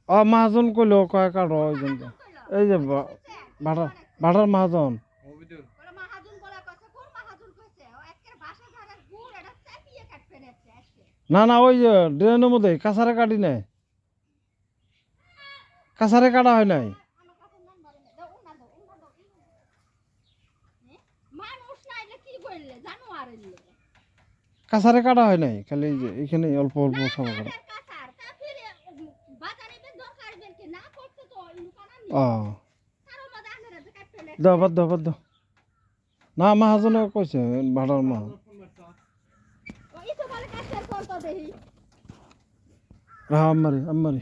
মহাজন কইলো কয় কাটো ওই জন্য এই যে ভাড়ার মহাজন না না ওই যে ড্রেনের মধ্যে কাছারে কাটি নাই কাছারে কাটা হয় নাই কাছারে কাটা হয় নাই খালি এই যে এখানে অল্প অল্প সব কাটা ও দাও বাদ দাও বাদ দাও না মহাজনে কইছে ভাড়ার মা রাহ আমারি